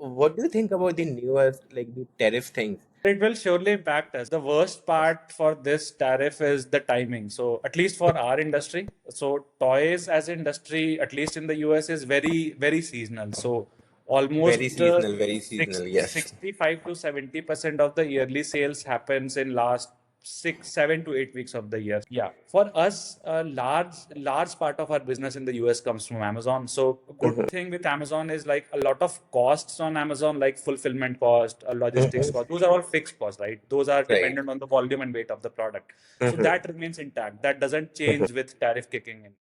what do you think about the newer, like the tariff things? It will surely impact us. The worst part for this tariff is the timing. So at least for our industry, so toys as industry, at least in the US, is very, very seasonal. So almost Very seasonal, yes. 65 to 70% of the yearly sales happens in last 6, 7 to 8 weeks of the year. Yeah. For us, a large part of our business in the US comes from Amazon. So a good thing with Amazon is like a lot of costs on Amazon, like fulfillment cost, logistics cost. Those are all fixed costs, right? Those are Right. dependent on the volume and weight of the product. So that remains intact. That doesn't change with tariff kicking in.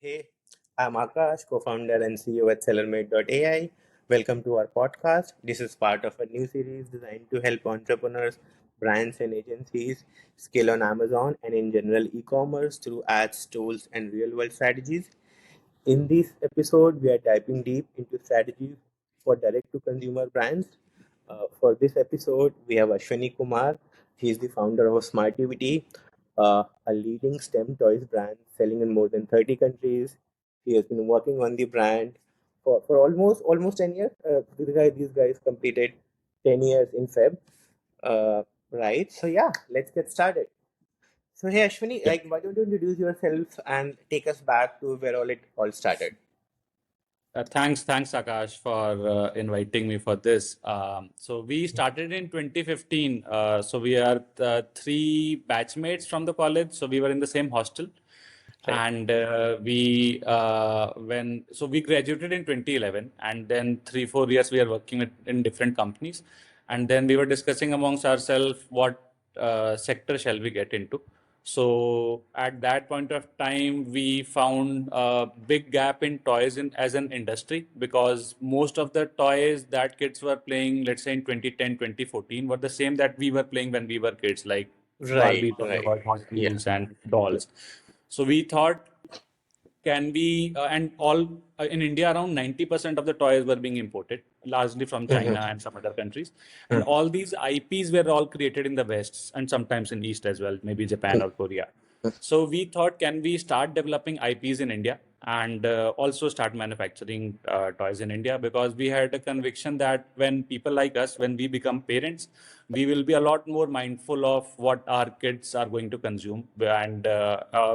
Hey, I'm Akash, co-founder and CEO at SellerMate.ai. Welcome to our podcast. This is part of a new series designed to help entrepreneurs, brands, and agencies scale on Amazon and in general e-commerce through ads, tools, and real-world strategies. In this episode, we are diving deep into strategies for direct-to-consumer brands. For this episode, we have Ashwini Kumar. He is the founder of Smartivity, a leading STEM toys brand selling in more than 30 countries. He has been working on the brand for almost 10 years. These guys completed 10 years in Feb. Right. So yeah, let's get started. So hey Ashwini, like why don't you introduce yourself and take us back to where all it all started? Thanks, Akash, for inviting me for this. So we started in 2015. So we are three batchmates from the college. So we were in the same hostel, Right. and we graduated in 2011, and then 3, 4 years we are working in different companies, and then we were discussing amongst ourselves what sector shall we get into. So at that point of time, we found a big gap in toys as an industry, because most of the toys that kids were playing, let's say in 2010, 2014, were the same that we were playing when we were kids, like Right, Barbie, right. Hot Yeah. Wheels, and dolls. So we thought, can we and all in India, around 90% of the toys were being imported, largely from China and some other countries, and all these IPs were all created in the West and sometimes in East as well, maybe Japan or Korea. So we thought, can we start developing IPs in India and also start manufacturing toys in India? Because we had a conviction that when people like us, when we become parents, we will be a lot more mindful of what our kids are going to consume. And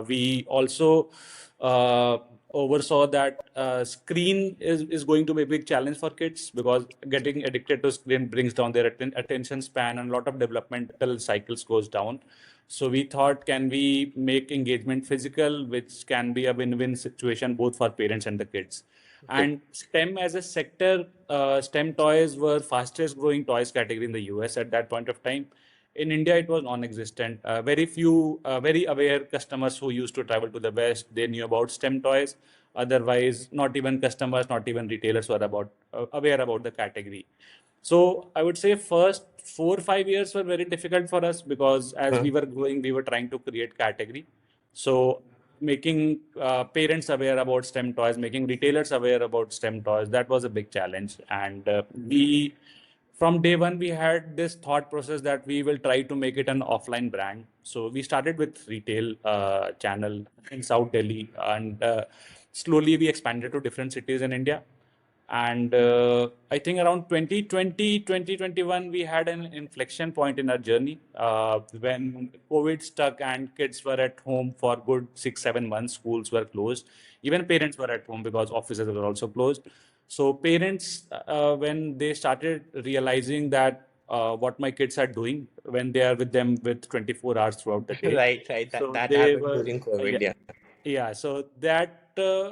we also oversaw that screen is going to be a big challenge for kids, because getting addicted to screen brings down their attention span, and a lot of developmental cycles goes down. So we thought, can we make engagement physical, which can be a win-win situation both for parents and the kids. And STEM as a sector, STEM toys were fastest growing toys category in the US at that point of time. In India, it was non-existent. Very few, very aware customers who used to travel to the West, they knew about STEM toys. Otherwise, not even customers, not even retailers were aware about the category. So I would say first 4 or 5 years were very difficult for us, because as we were growing, we were trying to create category. So making parents aware about STEM toys, making retailers aware about STEM toys, that was a big challenge. And we from day one, we had this thought process that we will try to make it an offline brand. So we started with retail channel in South Delhi, and slowly we expanded to different cities in India. And I think around 2020, 2021, we had an inflection point in our journey when COVID stuck and kids were at home for good 6, 7 months. Schools were closed. Even parents were at home because offices were also closed. So parents, when they started realizing that what my kids are doing when they are with them with 24 hours throughout the day, Right, right. That so that they happened were, during COVID, yeah. yeah, so that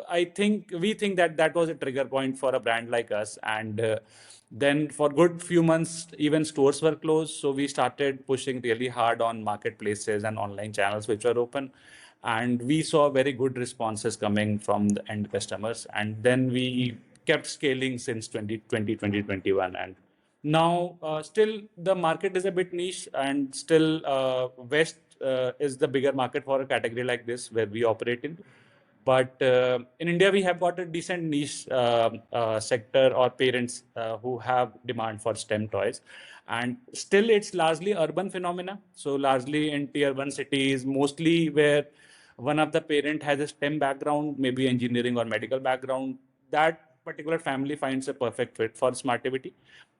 I think we think that that was a trigger point for a brand like us. And then for good few months, even stores were closed. So we started pushing really hard on marketplaces and online channels which were open. And we saw very good responses coming from the end customers. And then we kept scaling since 2020, 2021. And now, still the market is a bit niche, and still West is the bigger market for a category like this where we operate in. But in India, we have got a decent niche sector or parents who have demand for STEM toys. And still, it's largely urban phenomena. So largely in tier one cities, mostly where one of the parent has a STEM background, maybe engineering or medical background, that particular family finds a perfect fit for Smartivity.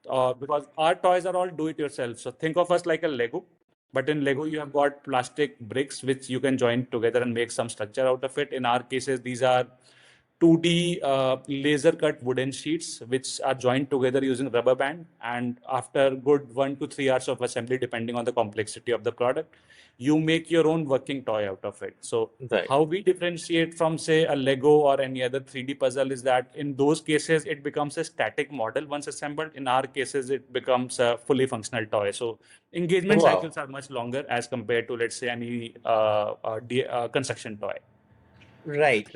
Because our toys are all do it yourself. So think of us like a Lego, but in Lego you have got plastic bricks which you can join together and make some structure out of it. In our cases, these are 2D laser cut wooden sheets which are joined together using rubber band, and after good 1 to 3 hours of assembly, depending on the complexity of the product, you make your own working toy out of it. So Right. how we differentiate from, say, a Lego or any other 3D puzzle is that in those cases it becomes a static model once assembled. In our cases, it becomes a fully functional toy. So engagement Wow. cycles are much longer as compared to, let's say, any construction toy. Right.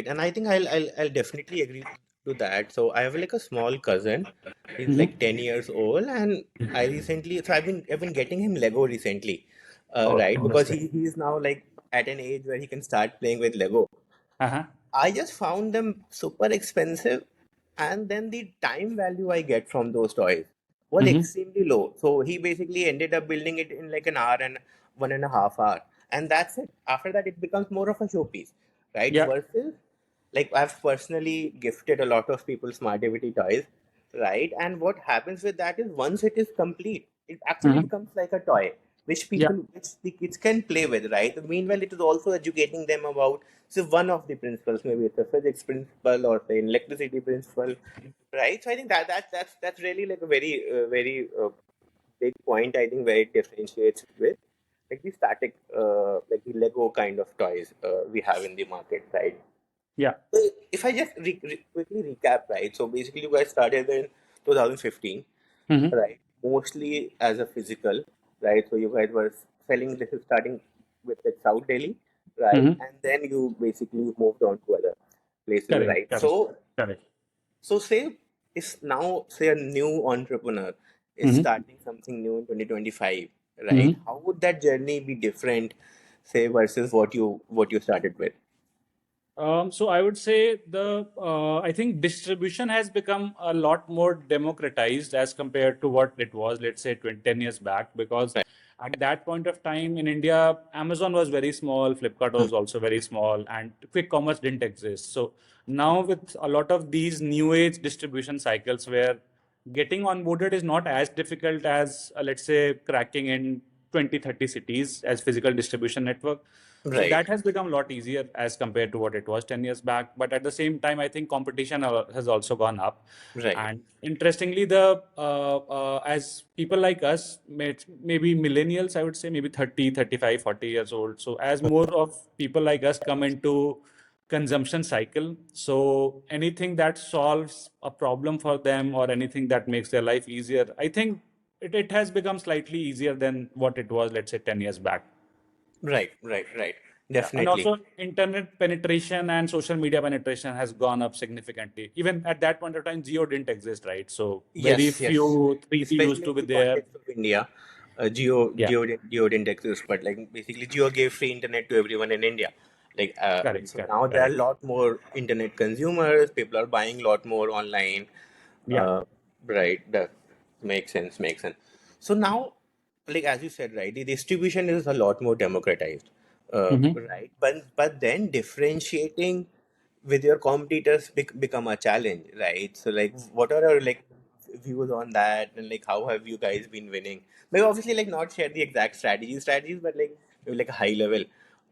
And I think I'll definitely agree to that. So I have like a small cousin. He's like Mm-hmm. 10 years old, and I've been getting him Lego recently. Oh, Right, because interesting. he's now like at an age where he can start playing with Lego. Uh-huh. I just found them super expensive, and then the time value I get from those toys was Mm-hmm. extremely low. So he basically ended up building it in like an hour and 1.5 hours, and that's it. After that, it becomes more of a showpiece, right? Yeah. Versus, like, I've personally gifted a lot of people Smartivity toys, right? And what happens with that is once it is complete, it actually Mm-hmm. becomes like a toy Yeah. which the kids can play with, right? Meanwhile, it is also educating them about, so one of the principles, maybe it's a physics principle or the electricity principle, right? So I think that's really like a very big point. I think where it differentiates with like the static, like the Lego kind of toys we have in the market, right? Yeah. So if I just quickly recap, right? So basically, you guys started in 2015, Mm-hmm. right? Mostly as a physical, right? So you guys were selling this is starting with like South Delhi, right? Mm-hmm. And then you basically moved on to other places, Correct. right? Correct. Correct. So say if now say a new entrepreneur is Mm-hmm. starting something new in 2025, right? Mm-hmm. How would that journey be different, say, versus what you started with? So I would say I think distribution has become a lot more democratized as compared to what it was, let's say, 20, 10 years back, because Right. at that point of time in India, Amazon was very small, Flipkart Hmm. was also very small, and quick commerce didn't exist. So now with a lot of these new age distribution cycles where getting onboarded is not as difficult as, let's say, cracking in 20, 30 cities as physical distribution network. So Right, that has become a lot easier as compared to what it was 10 years back. But at the same time, I think competition has also gone up. right, And interestingly, the as people like us, maybe millennials, I would say maybe 30, 35, 40 years old. So as more of people like us come into consumption cycle, so anything that solves a problem for them or anything that makes their life easier, I think it has become slightly easier than what it was, let's say, 10 years back. right. Yeah, and Definitely. also internet penetration and social media penetration has gone up significantly. Even at that point of time, Geo didn't exist, right? So very Yes. few 3G used Especially to in be the there. context of India, Yeah, Geo didn't exist, but like basically Geo gave free internet to everyone in India. Like correct, so correct, now there are correct. a lot more internet consumers. People are buying a lot more online. Yeah. Uh, right. That makes sense. Makes sense. So now, like as you said, right, the distribution is a lot more democratized. Hmm. Right. But then differentiating with your competitors become a challenge, right? So like, what are your like views on that, and like how have you guys been winning? Maybe obviously like not share the exact strategies, but like maybe like a high level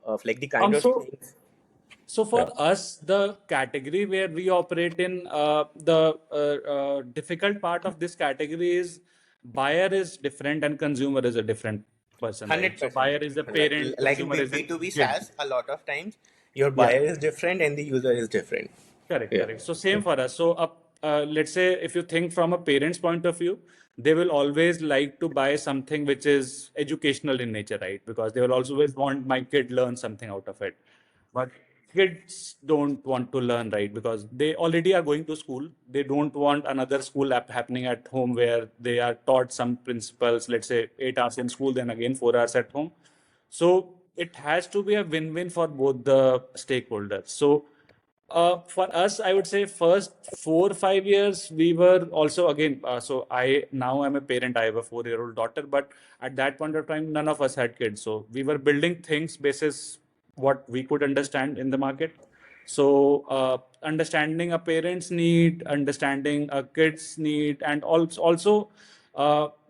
of like the kind of So things. So Yeah. for us, the category where we operate in, the difficult part of this category is buyer is different and consumer is a different person, right? So 100%. buyer is a parent, Like in consumer is a B2B kid. SaaS, a lot of times your Yeah. buyer is different and the user is different. Correct, Yeah. correct. So same for us. So let's say if you think from a parent's point of view, they will always like to buy something which is educational in nature, right? Because they will always want my kid learn something out of it. But kids don't want to learn, right? Because they already are going to school. They don't want another school app happening at home where they are taught some principles, let's say 8 hours in school, then again 4 hours at home. So it has to be a win-win for both the stakeholders. So for us, I would say first 4 5 years we were also again. So I now I'm a parent. I have a 4 year old daughter, but at that point of time, none of us had kids. So we were building things basis what we could understand in the market. So understanding a parent's need, understanding a kid's need, and also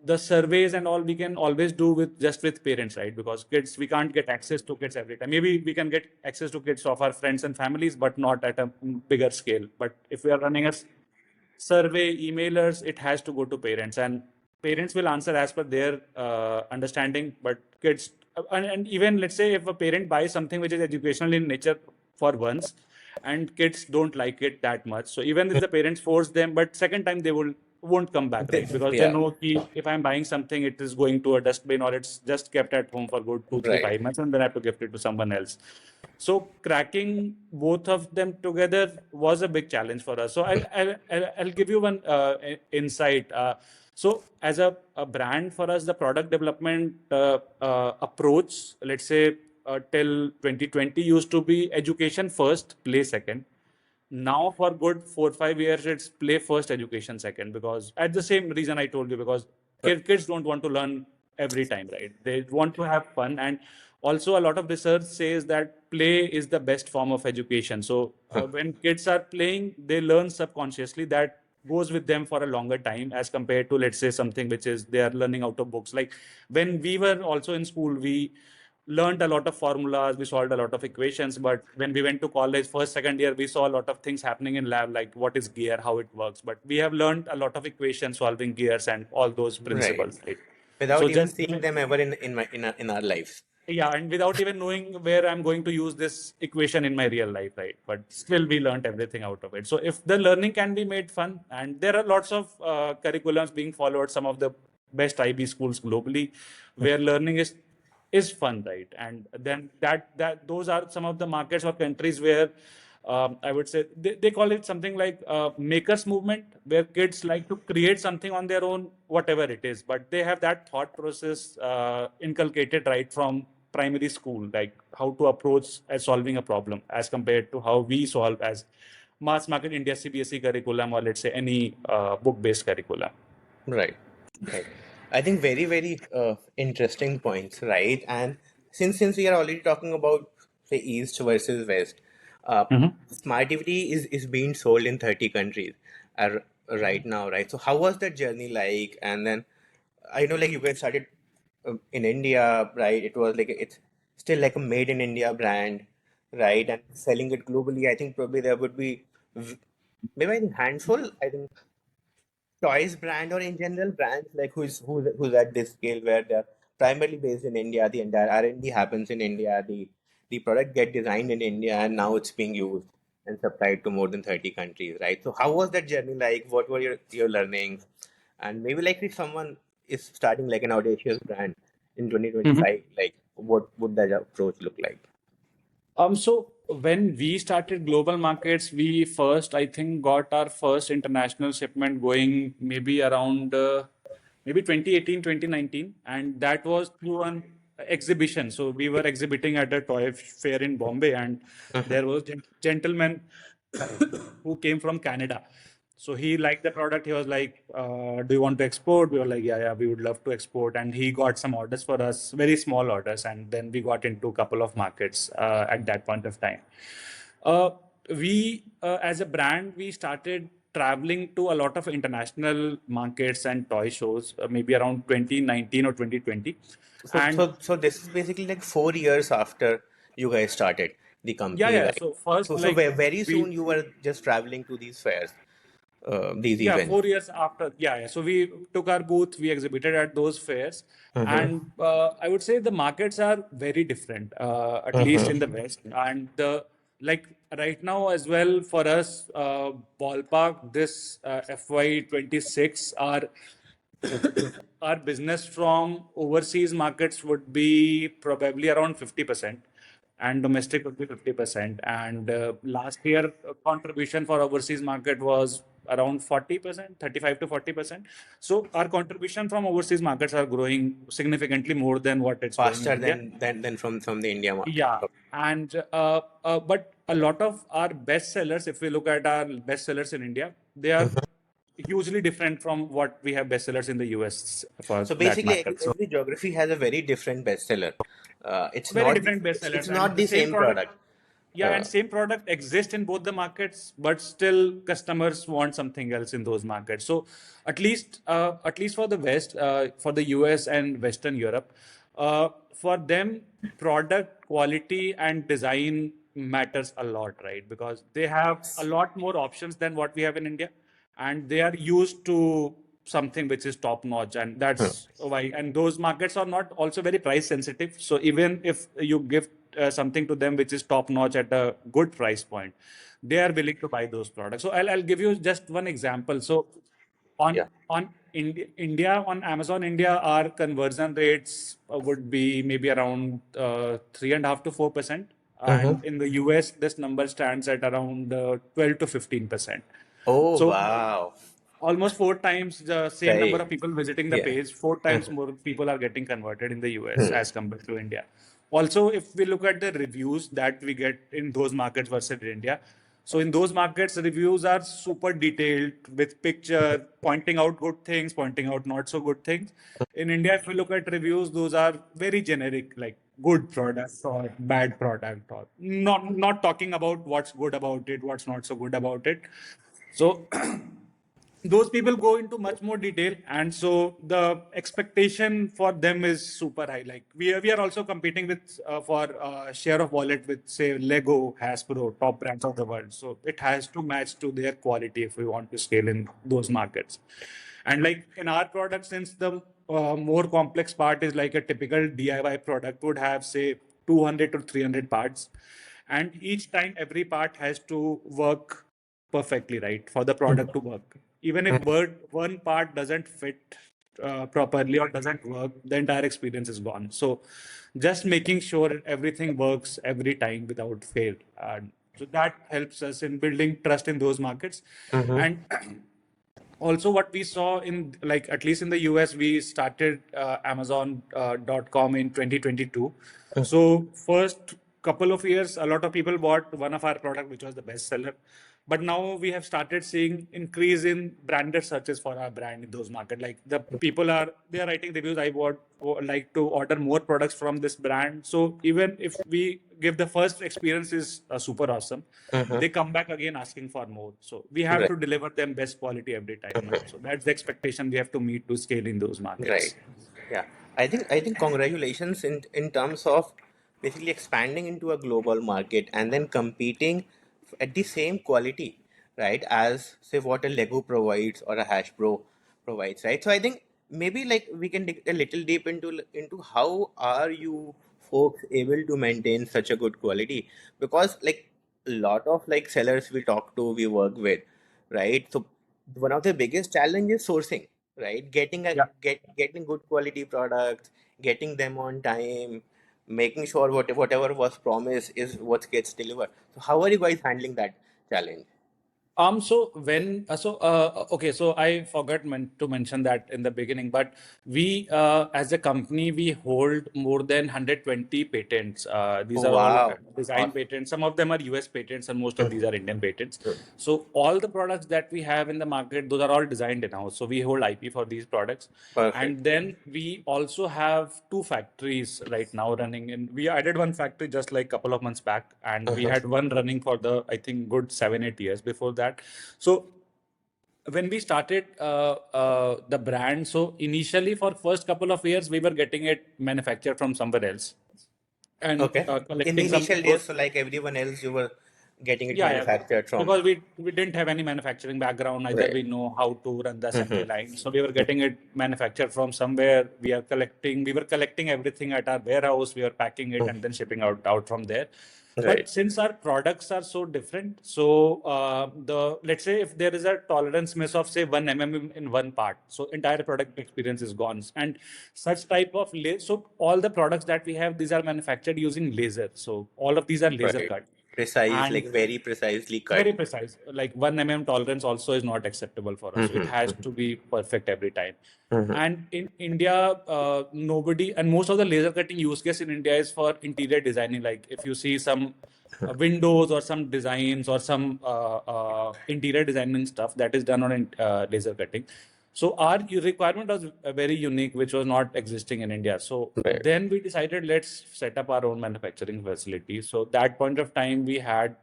the surveys and all we can always do with just with parents, right? Because kids, we can't get access to kids every time. Maybe we can get access to kids of our friends and families, but not at a bigger scale. But if we are running a survey, emailers, it has to go to parents, and parents will answer as per their understanding. But kids, and even let's say if a parent buys something which is educational in nature for once, and kids don't like it that much, so even if the parents force them, but second time they won't come back, right? Because they Yeah, know if I'm buying something, it is going to a dustbin, or it's just kept at home for good 2, 3, right. 5 months, and then I have to gift it to someone else. So cracking both of them together was a big challenge for us. So I'll give you one insight. So as a brand, for us, the product development approach, let's say till 2020 used to be education first, play second. Now for good 4, 5 years, it's play first, education second, because at the same reason I told you, because kids don't want to learn every time, right? They want to have fun. And also a lot of research says that play is the best form of education. So when kids are playing, they learn subconsciously. That goes with them for a longer time as compared to, let's say, something which is they are learning out of books. Like when we were also in school, we learned a lot of formulas, we solved a lot of equations. But when we went to college, first, second year, we saw a lot of things happening in lab, like what is gear, how it works. But we have learned a lot of equations, solving gears and all those Right. principles, right? Without So even just seeing them ever in our lives. yeah, and without even knowing where I'm going to use this equation in my real life, right? But still, we learned everything out of it. So if the learning can be made fun, and there are lots of curriculums being followed, some of the best IB schools globally, where learning is fun, right? And then that those are some of the markets or countries where I would say they call it something like makers movement, where kids like to create something on their own, whatever it is. But they have that thought process inculcated right from primary school, like how to approach as solving a problem as compared to how we solve as mass market India CBSE curriculum, or let's say any book-based curriculum. Right. Right. I think very, very interesting points, right? And since we are already talking about say East versus West, uh, Mhm. Smartivity is being sold in 30 countries right now, right? So how was that journey like? And then I know like you guys started in India, right? It was like it's still like a made in India brand, right? And selling it globally, I think probably there would be maybe I think handful. I think toys brand or in general brands like who's at this scale where they're primarily based in India, the entire R&D happens in India, the product get designed in India and now it's being used and supplied to more than 30 countries, right? So how was that journey like? What were your learnings? And maybe like if someone is starting like an audacious brand in 2025, like what would that approach look like? So when we started global markets, we first, I think, got our first international shipment going maybe around maybe 2018, 2019, and that was through an exhibition. So we were exhibiting at a toy fair in Bombay, and there was a gentleman who came from Canada. So he liked the product. He was like, "Do you want to export?" We were like, "Yeah, yeah, we would love to export." And he got some orders for us, very small orders, and then we got into a couple of markets at that point of time. Uh, as a brand, we started traveling to a lot of international markets and toy shows, maybe around 2019 or 2020, So and so this is basically like 4 years after you guys started the yeah, company, yeah. right? So first, So like very we soon you were just traveling to these fairs, these Yeah, events. 4 years after. Yeah, yeah. So we took our booth, we exhibited at those fairs. Mm-hmm. And I would say the markets are very different, at least in the Mm-hmm. West. And like right now as well, for us, ballpark this FY26, our business from overseas markets would be probably around 50%, and domestic would be 50%. And last year, contribution for overseas market was around 40%, 35 to 40%. So our contribution from overseas markets are growing significantly more than what it's growing in Faster India. than from the India market. Yeah, and but a lot of our best sellers, if we look at our best sellers in India, they are hugely different from what we have bestsellers in the US, for So that basically, matter. So every geography has a very different bestseller. It's Very not different it's bestsellers, and not the the same same product. product. Yeah, and same product exists in both the markets, but still customers want something else in those markets. So at least for the West, for the US and Western Europe, for them, product quality and design matters a lot, right? Because they have a lot more options than what we have in India, and they are used to something which is top notch, and that's why. And those markets are not also very price sensitive, so even if you give something to them which is top notch at a good price point, they are willing to buy those products. So I'll give you just one example. So Yeah. on India, on Amazon India, our conversion rates would be maybe around 3.5 to 4%, Mm-hmm. and in the US this number stands at around 12 to 15%. Oh, So wow. almost four times the same number Right. of people visiting the Yeah. page, four times more people are getting converted in the US as compared to India. Also, if we look at the reviews that we get in those markets versus India, so in those markets, reviews are super detailed with picture, pointing out good things, pointing out not so good things. In India, if we look at reviews, those are very generic, like good product or bad product, or not talking about what's good about it, what's not so good about it. So those people go into much more detail, and so the expectation for them is super high. Like we are also competing with for share of wallet with, say, Lego, Hasbro, top brands of the world, so it has to match to their quality if we want to scale in those markets. And like in our product, since the more complex part is like a typical DIY product would have, say, 200 to 300 parts, and each time every part has to work perfectly, right, for the product to work. Even if one part doesn't fit properly or doesn't work, the entire experience is gone. So just making sure everything works every time without fail. And so that helps us in building trust in those markets. Mm-hmm. And also what we saw in, like, at least in the US, we started Amazon.com in 2022. So first couple of years, a lot of people bought one of our product, which was the best seller. But now we have started seeing increase in branded searches for our brand in those markets. Like the people are, they are writing reviews. I would like to order more products from this brand. So even if we give the first experience is super awesome, Mm-hmm. they come back again asking for more. So we have Right. to deliver them best quality every time now. So that's the expectation we have to meet to scale in those Right. markets. Yeah. I think congratulations in terms of basically expanding into a global market and then competing at the same quality, right, as say what a Lego provides or a Hasbro provides, right? So I think maybe like we can dig a little deep into how are you folks able to maintain such a good quality, because like a lot of like sellers we talk to, we work with, right? So one of the biggest challenge is sourcing, right? Yeah. Getting good quality products, getting them on time, making sure whatever was promised is what gets delivered. So how are you guys handling that challenge? So when okay, so I forgot to mention that in the beginning, but we as a company we hold more than 120 patents. These Oh, are all wow. design Awesome. patents. Some of them are US patents, and most of these are Indian patents. So all the products that we have in the market, those are all designed in-house. So we hold IP for these products, Perfect. and then we also have two factories right now running. And we added one factory just like a couple of months back, and we had one running for the, I think, good 7 8 years before that. So when we started the brand, so initially for first couple of years we were getting it manufactured from somewhere else and Okay. In the collecting some initial good. days, so like everyone else, you were getting it Yeah, yeah. manufactured from. Because we didn't have any manufacturing background, neither Right. we know how to run the assembly Mm-hmm. line. So we were getting it manufactured from somewhere. We were collecting everything at our warehouse. We were packing it and then shipping out from there. But Right. since our products are so different, so the let's say if there is a tolerance miss of say 1 mm in one part, so entire product experience is gone. And such type of so all the products that we have, these are manufactured using laser. So all of these are laser Right. cut. Precise, And like very precisely cut. very precise. Like 1 mm tolerance also is not acceptable for us. So it has Mm-hmm. to be perfect every time. Mm-hmm. And in India, nobody, and most of the laser cutting use case in India is for interior designing. Like if you see some windows or some designs or some interior designing stuff that is done on laser cutting. So our requirement was very unique, which was not existing in India. So Right. then we decided, let's set up our own manufacturing facility. So that point of time we had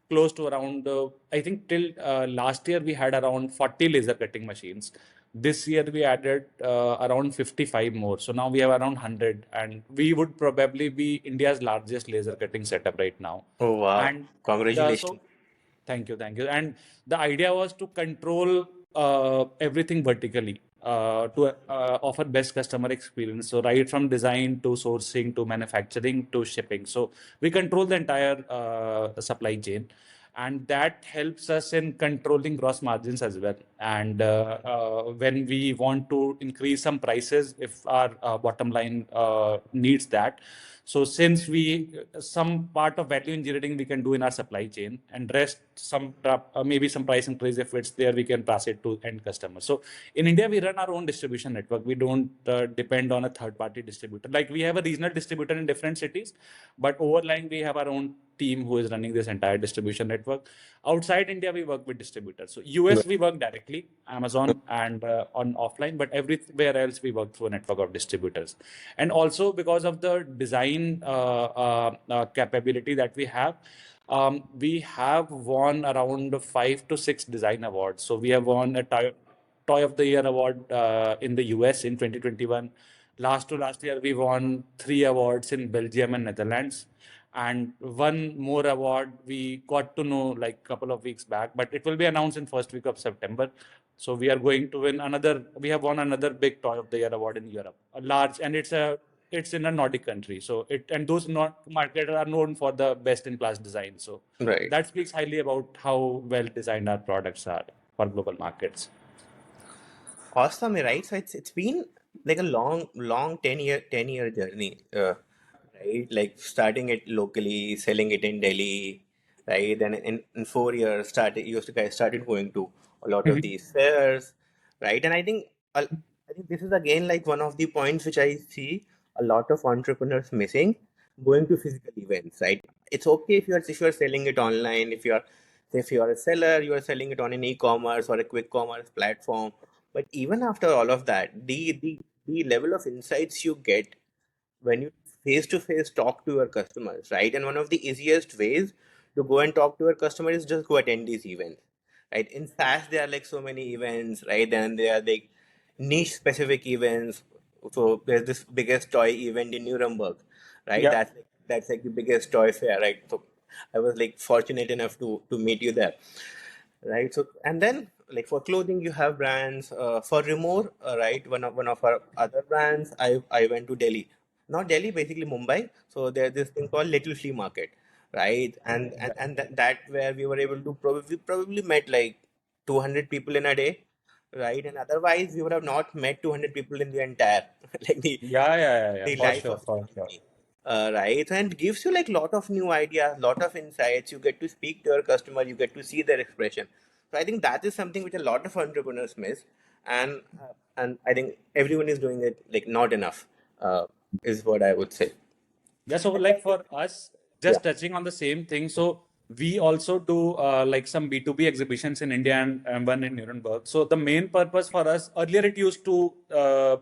close to around, I think till last year we had around 40 laser cutting machines. This year we added around 55 more. So now we have around 100, and we would probably be India's largest laser cutting setup right now. Oh, wow. And Congratulations. so thank you, thank you. And the idea was to control everything vertically to offer best customer experience. So right from design to sourcing to manufacturing to shipping. So we control the entire supply chain, and that helps us in controlling gross margins as well. And when we want to increase some prices, if our bottom line needs that, so since some part of value engineering we can do in our supply chain, and rest maybe some price increase if it's there, we can pass it to end customers. So in India, we run our own distribution network. We don't depend on a third party distributor. Like we have a regional distributor in different cities, but overlying we have our own team who is running this entire distribution network. Outside India, we work with distributors. So US, we work directly, Amazon, and on offline, but everywhere else we work through a network of distributors. And also because of the design capability that we have won around 5 to 6 design awards. So we have won a Toy of the Year award in the US in 2021. Last to last year, we won 3 awards in Belgium and Netherlands. And one more award we got to know like a couple of weeks back, but it will be announced in first week of September. So we are going to win another. We have won another big Toy of the Year award in Europe, a large, and it's in a Nordic country. So those markets are known for the best in class design. So Right. that speaks highly about how well designed our products are for global markets. Awesome, right? So it's been like a long 10-year journey, right? Like starting it locally, selling it in Delhi, right? Then in 4 years, you guys started going to a lot of these fairs, right? And I think this is again like one of the points which I see a lot of entrepreneurs missing, going to physical events, right? It's okay if you're selling it online, if you're a seller, you are selling it on an e-commerce or a quick commerce platform. But even after all of that, the level of insights you get when you face to face talk to your customers, right? And one of the easiest ways to go and talk to your customer is just go attend these events, right? In SaaS, there are like so many events, right? And there are like niche specific events. So there's this biggest toy event in Nuremberg, right? Yeah. That's like the biggest toy fair, right? So I was like fortunate enough to meet you there, right? So and then like for clothing you have brands, for Remore, right, one of our other brands, I went to Delhi, not Delhi, basically Mumbai. So there's this thing called Little Flea Market, right? And that where we were able to probably met like 200 people in a day, right? And otherwise we would have not met 200 people in the entire like Yeah, the for life sure, of the for sure. company, right? And gives you like lot of new ideas, lot of insights. You get to speak to your customer, you get to see their expression. So I think that is something which a lot of entrepreneurs miss, and I think everyone is doing it like not enough, is what I would say. Yeah, so And like like for us, yeah. just touching on the same thing. So we also do like some B2B exhibitions in India and one in Nuremberg. So the main purpose for us earlier it used to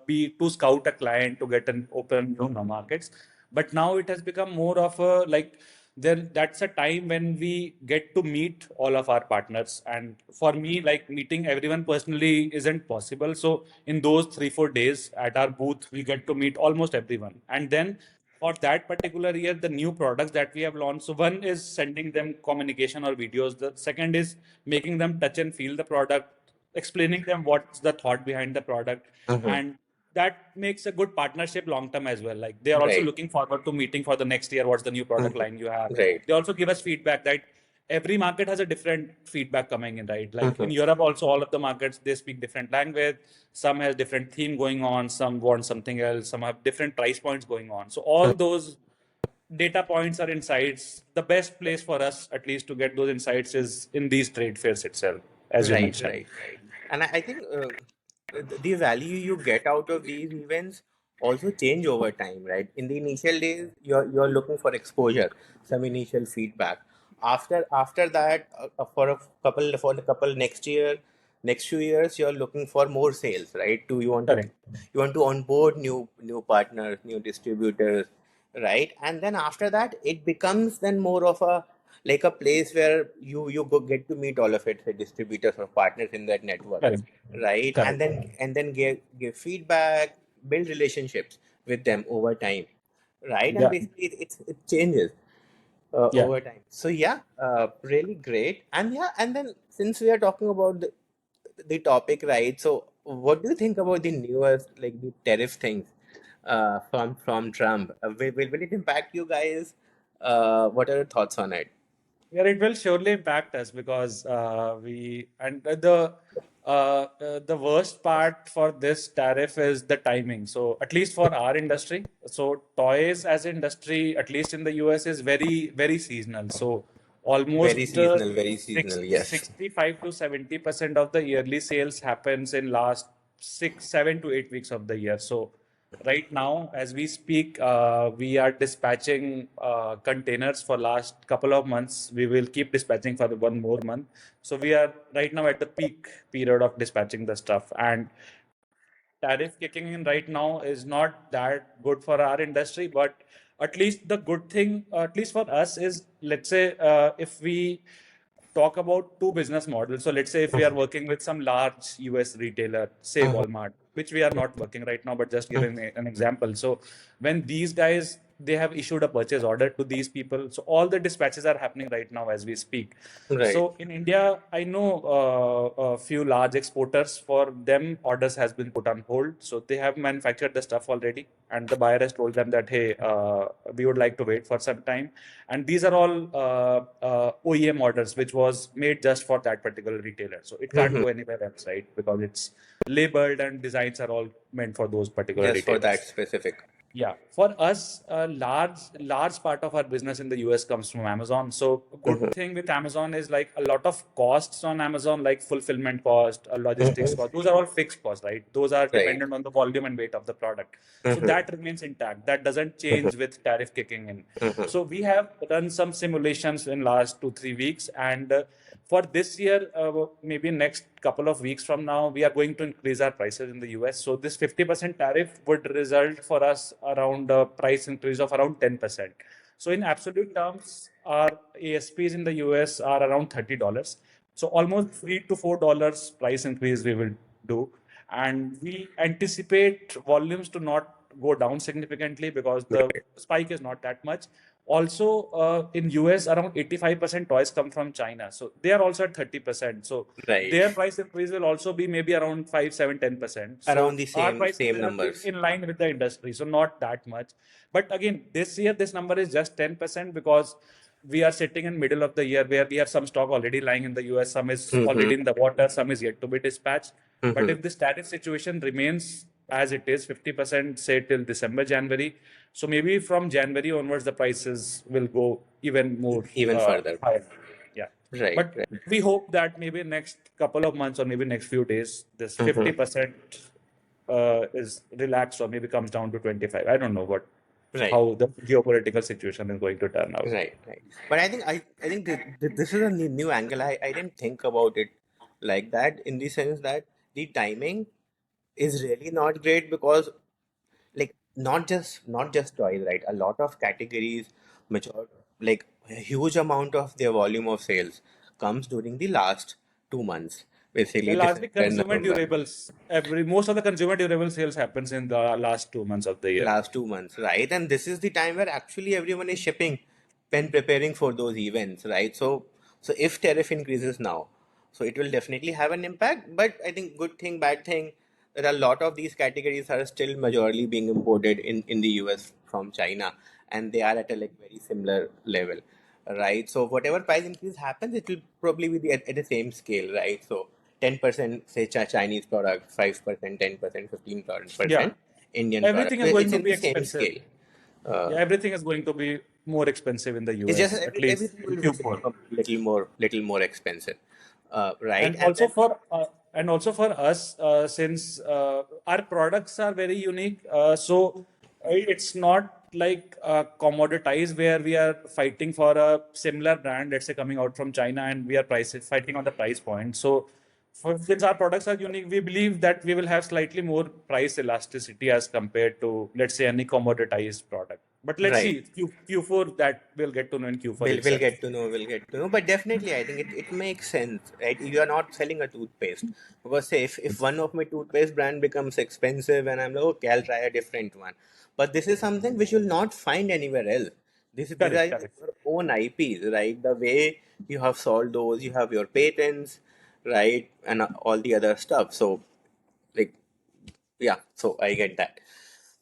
be to scout a client to get an open markets, but now it has become more of a like then that's a time when we get to meet all of our partners. And for me, like meeting everyone personally isn't possible. So in those 3 4 days at our booth, we get to meet almost everyone, and then for that particular year, the new products that we have launched. So one is sending them communication or videos. The second is making them touch and feel the product, explaining them what's the thought behind the product. Mhm. And that makes a good partnership long term as well. Like they are also Right. looking forward to meeting for the next year. What's the new product Mhm. line you have? Right. They also give us feedback that every market has a different feedback coming in, right? Like in Mhm. Europe, also all of the markets they speak different language. Some has different theme going on. Some want something else. Some have different price points going on. So all those data points or insights, the best place for us, at least, to get those insights is in these trade fairs itself, as you Right, mentioned. right. And I think the value you get out of these events also change over time, right? In the initial days, you're looking for exposure, some initial feedback. After that, for the couple next year, next few years you're looking for more sales, right? Correct. You want to onboard new partners, new distributors, right? And then after that, it becomes then more of a like a place where you go get to meet all of it, the distributors or partners in that network, Correct. right? Correct. And then give feedback, build relationships with them over time, right? And Yeah. basically it changes Yeah. over time. So yeah, really great. And yeah, and then since we are talking about the topic, right? So what do you think about the newest, like the tariff things from Trump? Will it impact you guys? What are your thoughts on it? Yeah, it will surely impact us because the worst part for this tariff is the timing. So at least for our industry, so toys as industry, at least in the US, is very seasonal. So almost Very seasonal. Yes. 65 to 70% of the yearly sales happens in last 7 to 8 weeks of the year. So right now, as we speak, we are dispatching containers for last couple of months. We will keep dispatching for one more month. So we are right now at the peak period of dispatching the stuff. And tariff kicking in right now is not that good for our industry, but at least the good thing, at least for us, is let's say if we talk about two business models. So let's say if we are working with some large US retailer, say Walmart, which we are not working right now, but just giving an example. So when these guys, they have issued a purchase order to these people. So all the dispatches are happening right now as we speak. Right. So in India, I know a few large exporters. For them, orders has been put on hold. So they have manufactured the stuff already, and the buyer has told them that, hey, we would like to wait for some time. And these are all OEM orders, which was made just for that particular retailer. So it can't go anywhere else, right? Because it's labeled and designs are all meant for those particular Just for that retailers. specific. Yeah, for us, a large part of our business in the US comes from Amazon. So a good thing with Amazon is like a lot of costs on Amazon, like fulfillment cost, logistics cost. Those are all fixed costs, right? Those are Right. dependent on the volume and weight of the product. So that remains intact. That doesn't change with tariff kicking in. So we have done some simulations in last 2 3 weeks, and for this year, maybe next couple of weeks from now, we are going to increase our prices in the US. So this 50% tariff would result for us around a price increase of around 10%. So in absolute terms, our ASPs in the US are around $30. So almost $3 to $4 price increase we will do. And we anticipate volumes to not go down significantly because the spike is not that much. Also, in US, around 85% toys come from China. So they are also at 30%. So Right. their price increase will also be maybe around 5, 7, 10%. Around So the our same price same increase will be numbers. in line with the industry. So not that much. But again, this year, this number is just 10% because we are sitting in middle of the year where we have some stock already lying in the US. Some is already in the water. Some is yet to be dispatched. But if this tariff situation remains as it is, 50%, say till December, January. So maybe from January onwards, the prices will go even more Even further. higher. Yeah. Right. But Right. we hope that maybe next couple of months or maybe next few days, this 50% is relaxed or maybe comes down to 25. I don't know Right. how the geopolitical situation is going to turn out. Right, right. But I think this is a new angle. I didn't think about it like that, in the sense that the timing is really not great because, like, not just toys, right? A lot of categories, major like a huge amount of their volume of sales comes during the last 2 months, Yeah, basically largely December and consumer November. durables. Most of the consumer durable sales happens in the last 2 months of the year. Last 2 months, right? And this is the time where actually everyone is shipping when preparing for those events, right? So if tariff increases now, so it will definitely have an impact. But I think good thing, bad thing, that a lot of these categories are still majorly being imported in the US from China, and they are at a like very similar level, right? So whatever price increase happens, it will probably be at the same scale, right? So 10% say Chinese product, 5%, 10%, Yeah, 15% Indian product. everything So is going it's to in be the same expensive. scale. Uh, Yeah, everything is going to be more expensive in the it's just US, at least everything in will Q4. become little more expensive, right? And And also then for us, since our products are very unique, so it's not like commoditized where we are fighting for a similar brand, let's say coming out from China, and we are fighting on the price point. So Since our products are unique, we believe that we will have slightly more price elasticity as compared to, let's say, any commoditized product. But let's Right. see, Q4, that we'll get to know in Q4 We'll itself. get to know, but definitely I think it makes sense, right? You are not selling a toothpaste, because say if one of my toothpaste brand becomes expensive and I'm like, okay, I'll try a different one, but this is something which you'll not find anywhere else. These are Correct, correct. your own IPs, right? The way you have solved those, you have your patents, right, and all the other stuff. So like, yeah, so I get that.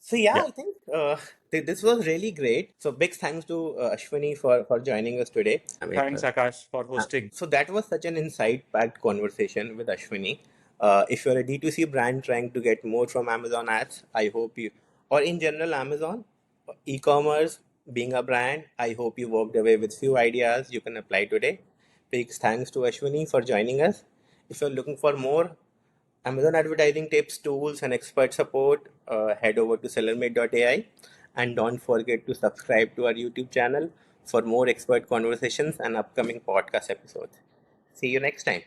So yeah, Yeah. I think this was really great. So big thanks to Ashwini for joining us today. I mean, Thanks, Akash, for hosting. so that was such an insight-packed conversation with Ashwini. If you're a D2C brand trying to get more from Amazon ads, I hope you, or in general Amazon, e-commerce, being a brand, I hope you walked away with few ideas you can apply today. Big thanks to Ashwini for joining us. If you're looking for more Amazon advertising tips, tools, and expert support, head over to SellerMate.ai, and don't forget to subscribe to our YouTube channel for more expert conversations and upcoming podcast episodes. See you next time.